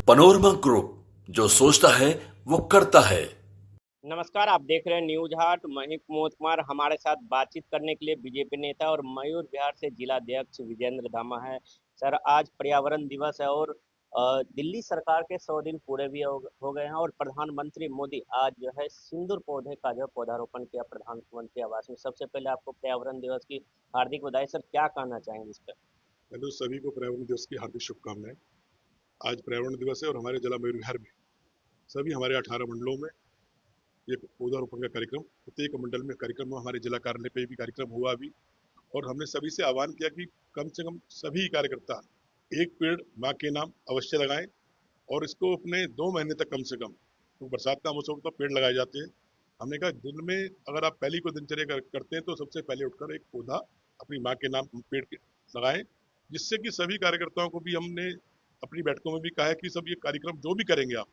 Panorama group, जो सोचता है वो करता है। नमस्कार, आप देख रहे हैं न्यूज हाट। मैं हूं कुमोद कुमार। हमारे साथ बातचीत करने के लिए बीजेपी नेता और मयूर विहार से जिला अध्यक्ष विजेंद्र धामा है। सर, आज पर्यावरण दिवस है और दिल्ली सरकार के 100 दिन पूरे भी हो गए हैं और प्रधानमंत्री मोदी आज जो है सिंदूर पौधे का जो है पौधारोपण किया प्रधानमंत्री आवास में। सबसे पहले आपको पर्यावरण दिवस की हार्दिक बधाई। सर, क्या कहना चाहेंगे इस पर? हेलो, सभी को पर्यावरण दिवस की हार्दिक शुभकामनाएं। आज पर्यावरण दिवस है और हमारे जिला मयूर विहार में सभी हमारे 18 मंडलों में ये पौधारोपण का कार्यक्रम, प्रत्येक मंडल में कार्यक्रम हुआ। हमारे जिला कार्यालय पे भी कार्यक्रम हुआ अभी। और हमने सभी से आह्वान किया कि कम से कम सभी कार्यकर्ता एक पेड़ माँ के नाम अवश्य लगाएं और इसको अपने 2 महीने तक कम से कम, तो बरसात का मौसम तो पेड़ लगाए जाते हैं। हमने कहा दिन में अगर आप पहली को दिनचर्या करते हैं तो सबसे पहले उठकर एक पौधा अपनी माँ के नाम पेड़ के लगाएं, जिससे कि सभी कार्यकर्ताओं को भी हमने अपनी बैठकों में भी कहा है कि सब ये कार्यक्रम जो भी करेंगे आप,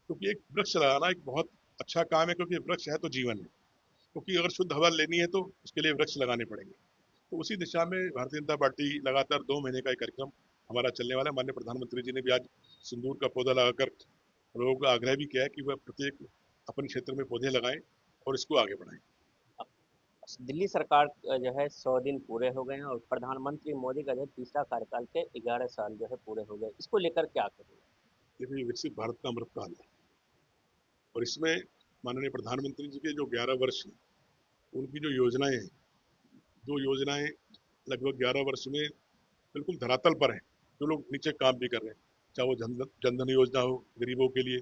क्योंकि एक वृक्ष लगाना एक बहुत अच्छा काम है, क्योंकि वृक्ष है तो जीवन है। क्योंकि अगर शुद्ध हवा लेनी है तो उसके लिए वृक्ष लगाने पड़ेंगे। तो उसी दिशा में भारतीय जनता पार्टी लगातार 2 महीने का एक कार्यक्रम हमारा चलने वाला है। माननीय प्रधानमंत्री जी ने भी आज सिंदूर का पौधा लगाकर लोगों को आग्रह भी किया है कि वह प्रत्येक अपने क्षेत्र में पौधे लगाएं और इसको आगे बढ़ाएं। दिल्ली सरकार जो है 100 दिन पूरे हो गए हैं और प्रधानमंत्री मोदी का जो है तीसरा कार्यकाल के 11 साल जो है पूरे हो गए। इसको लेकर क्या करेंगे? ये विकसित भारत का अमृत काल है और इसमें माननीय प्रधानमंत्री जी के जो 11 वर्ष हैं, उनकी जो योजनाएं हैं, जो योजनाएं लगभग 11 वर्ष में बिल्कुल धरातल पर हैं, जो लोग नीचे काम भी कर रहे हैं, चाहे वो जनधन योजना हो गरीबों के लिए,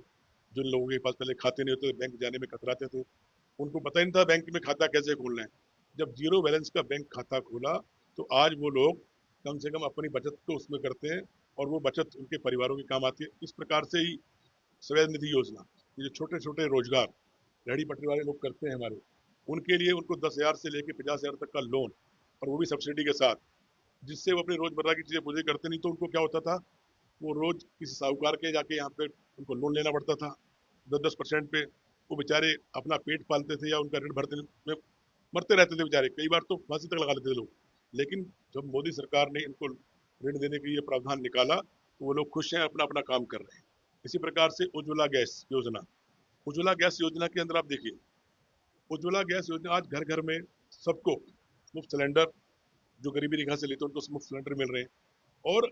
जिन लोगों के पास पहले खाते नहीं होते, बैंक जाने में कतराते थे, उनको पता ही नहीं था बैंक में खाता कैसे खोलना है। जब जीरो बैलेंस का बैंक खाता खोला तो आज वो लोग कम से कम अपनी बचत तो उसमें करते हैं और वो बचत उनके परिवारों के काम आती है। इस प्रकार से ही स्व निधि योजना, ये जो छोटे छोटे रोजगार रेहड़ी पटरी वाले लोग करते हैं हमारे, उनके लिए उनको 10,000 से लेकर 50,000 तक का लोन, और वो भी सब्सिडी के साथ, जिससे वो अपनी रोजमर्रा की चीजें पूरी करते। नहीं तो उनको क्या होता था, वो रोज किसी साहूकार के जाके यहाँ पे उनको लोन लेना पड़ता था 10-10% पे। वो बेचारे अपना पेट पालते थे या उनका ऋण भरने में मरते रहते थे बेचारे, कई बार तो फांसी तक लगा लेते थे लोग। लेकिन जब मोदी सरकार ने इनको ऋण देने के लिए प्रावधान निकाला तो वो लोग खुश हैं, अपना अपना काम कर रहे हैं। इसी प्रकार से उज्ज्वला गैस योजना, उज्ज्वला गैस योजना के अंदर आप देखिए, उज्ज्वला गैस योजना आज घर घर में सबको मुफ्त सिलेंडर, जो गरीबी रेखा से लेते हैं उनको मुफ्त सिलेंडर मिल रहे हैं। और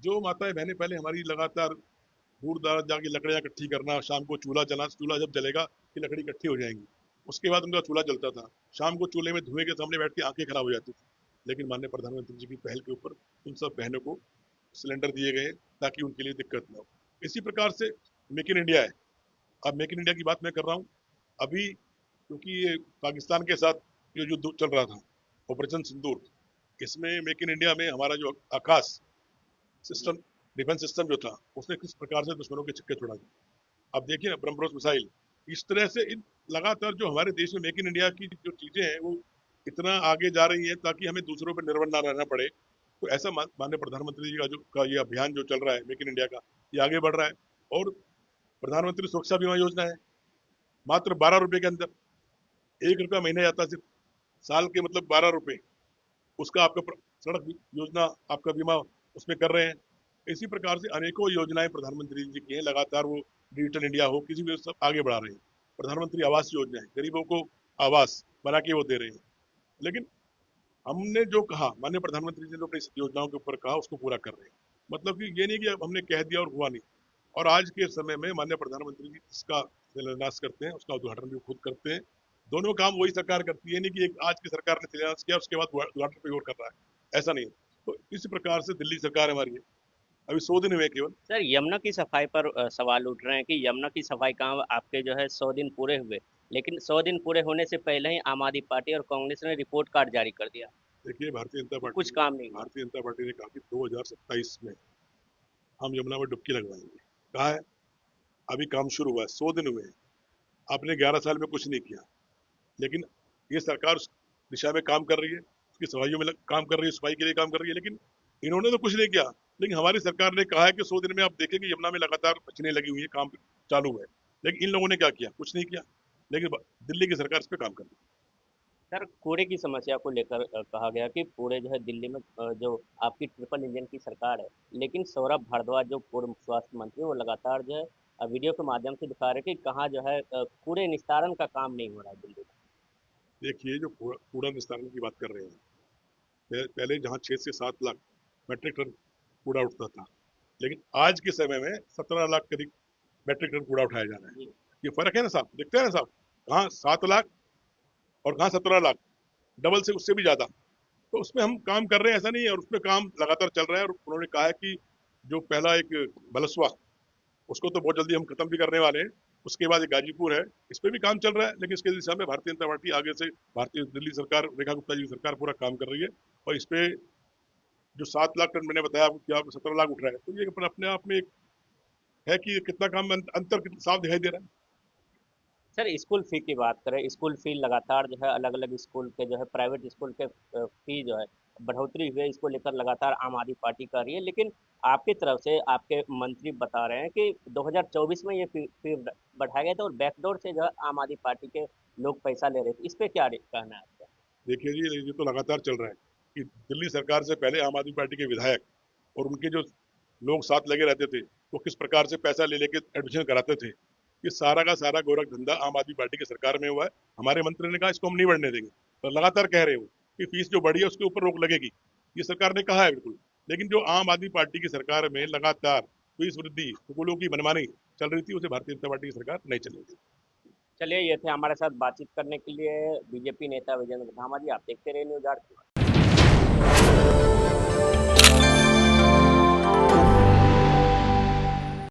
जो माताएं बहनें पहले हमारी लगातार दूर दराज जाके लकड़ियाँ इकट्ठी करना, शाम को चूल्हा जला, चूल्हा जब जलेगा कि लकड़ी इकट्ठी हो जाएंगी, उसके बाद उनका चूल्हा जलता था, शाम को चूल्हे में धुएं के सामने बैठ के आंखें खराब हो जाती थी। लेकिन माननीय प्रधानमंत्री जी की पहल के ऊपर उन सब बहनों को सिलेंडर दिए गए ताकि उनके लिए दिक्कत ना हो। इसी प्रकार से मेक इन इंडिया है। अब मेक इन इंडिया की बात मैं कर रहा हूँ अभी, क्योंकि ये पाकिस्तान के साथ जो युद्ध चल रहा था, ऑपरेशन सिंदूर, इसमें मेक इन इंडिया में हमारा जो आकाश सिस्टम, डिफेंस सिस्टम जो था, उसने किस प्रकार से दुश्मनों के छक्के छोड़ा था। अब देखिए ना, ब्रह्मोस मिसाइल, इस तरह से इन लगातार जो हमारे देश में मेक इन इंडिया की जो चीजें हैं वो इतना आगे जा रही है ताकि हमें दूसरों पर निर्भर ना रहना पड़े। तो ऐसा माननीय प्रधानमंत्री जी का ये अभियान जो चल रहा है मेक इन इंडिया का, ये आगे बढ़ रहा है। और प्रधानमंत्री सुरक्षा बीमा योजना है, मात्र 12 रुपए के अंदर, 1 रुपया महीने जाता है सिर्फ, साल के मतलब 12 रुपए, उसका आपका सड़क योजना, आपका बीमा उसमें कर रहे हैं। इसी प्रकार से अनेकों योजनाएं प्रधानमंत्री जी की हैं, लगातार वो डिजिटल इंडिया हो, किसी भी सब आगे बढ़ा रहे हैं। प्रधानमंत्री आवास योजना है, गरीबों को आवास बना के वो दे रहे हैं। लेकिन हमने जो कहा, माननीय प्रधानमंत्री जी ने अपनी योजनाओं के ऊपर कहा, उसको पूरा कर रहे हैं। मतलब कि ये नहीं कि हमने कह दिया और हुआ नहीं। और आज के समय में माननीय प्रधानमंत्री जी इसका शिलान्यास करते हैं, उसका उद्घाटन भी खुद करते हैं। दोनों काम वही सरकार करती है, नहीं कि एक आज की सरकार ने शिलान्यास किया उसके बाद उद्घाटन कोई और कर रहा है, ऐसा नहीं है। तो इसी प्रकार से दिल्ली सरकार हमारी है, अभी 100 दिन हुए केवल। सर, यमुना की सफाई पर सवाल उठ रहे हैं कि यमुना की सफाई काम आपके जो है 100 दिन पूरे हुए, लेकिन 100 दिन पूरे होने से पहले ही आम आदमी पार्टी और कांग्रेस ने रिपोर्ट कार्ड जारी कर दिया देखिए, कि कुछ काम नहीं हुआ। भारतीय जनता पार्टी ने कहा कि 2027 में हम यमुना में डुबकी लगवाएंगे। कहा है, अभी काम शुरू हुआ है, 100 दिन हुए हैं, आपने 11 साल में कुछ नहीं किया। लेकिन ये सरकार उस दिशा में काम कर रही है, उसकी सफाइयों में काम कर रही है, सफाई के लिए काम कर रही है। लेकिन इन्होंने तो कुछ नहीं किया। लेकिन हमारी सरकार ने कहा है कि 100 दिन में आप देखेंगे यमुना में लगातार मशीनें लगी हुई है, काम चालू है। लेकिन इन लोगों ने क्या किया? कुछ नहीं किया। लेकिन दिल्ली की सरकार इस पर काम कर रही है। सर कूड़े की समस्या को लेकर कहा गया कि पूरे जो है दिल्ली में जो आपकी ट्रिपल इंजन की सरकार है, लेकिन सौरभ भारद्वाज जो पूर्व स्वास्थ्य मंत्री वो लगातार जो है वीडियो के माध्यम से दिखा रहे कि कहाँ जो है कूड़े निस्तारण का काम नहीं हो रहा है दिल्ली में। देखिए, जो कूड़ा निस्तारण की बात कर रहे हैं, पहले जहाँ 6 से 7 लाख मैट्रिक टन कूड़ा उठता था, लेकिन आज के समय में 17 लाख करीब मैट्रिक टन कूड़ा उठाया जा रहा है। जी। ये फर्क है ना साहब, दिखता है ना साहब, कहाँ 7 लाख और कहाँ 17 लाख, डबल से उससे भी ज्यादा। तो उसमें हम काम कर रहे हैं, ऐसा नहीं है, और उसमें काम लगातार चल रहा है। और उन्होंने कहा है कि जो पहला एक बलसवा, उसको तो बहुत जल्दी हम खत्म भी करने वाले हैं। उसके बाद एक गाजीपुर है, इस पे भी काम चल रहा है, लेकिन इसके दिशा में भारतीय जनता पार्टी आगे से, भारतीय दिल्ली सरकार, रेखा गुप्ता जी की सरकार पूरा काम कर रही है। और इस पे जो 7 लाख टन मैंने बताया आपको, क्या 17 लाख उठ रहा है, तो ये अपने आप में एक है कि कितना काम में अंतर साफ दिखाई दे रहा है। सर स्कूल फी की बात करें, स्कूल फी लगातार जो है अलग अलग स्कूल के जो है प्राइवेट स्कूल के फी जो है बढ़ोतरी हुई है, इसको लेकर लगातार आम आदमी पार्टी कर रही है, लेकिन आपकी तरफ से आपके मंत्री बता रहे हैं कि 2024 में ये फी बढ़ाया गया था और बैकडोर से जो है आम आदमी पार्टी के लोग पैसा ले रहे थे। इस पे क्या कहना है आपका? देखिए जी, ये तो लगातार चल रहा है कि दिल्ली सरकार से पहले आम आदमी पार्टी के विधायक और उनके जो लोग साथ लगे रहते थे, वो किस प्रकार से पैसा ले लेके एडमिशन कराते थे। ये सारा का सारा गोरख धंधा आम आदमी पार्टी की सरकार में हुआ है। हमारे मंत्री ने कहा इसको हम नहीं बढ़ने देंगे, तो लगातार कह रहे हो कि फीस जो बढ़ी है उसके ऊपर रोक लगेगी, ये सरकार ने कहा है बिल्कुल। लेकिन जो आम आदमी पार्टी की सरकार में लगातार फीस वृद्धि, स्कूलों की मनमानी चल रही थी, उसे भारतीय जनता पार्टी की सरकार नहीं चलेगी। चलिए, ये थे हमारे साथ बातचीत करने के लिए बीजेपी नेता विजेंद्र धामा जी। आप देखते रहे न्यूज 8।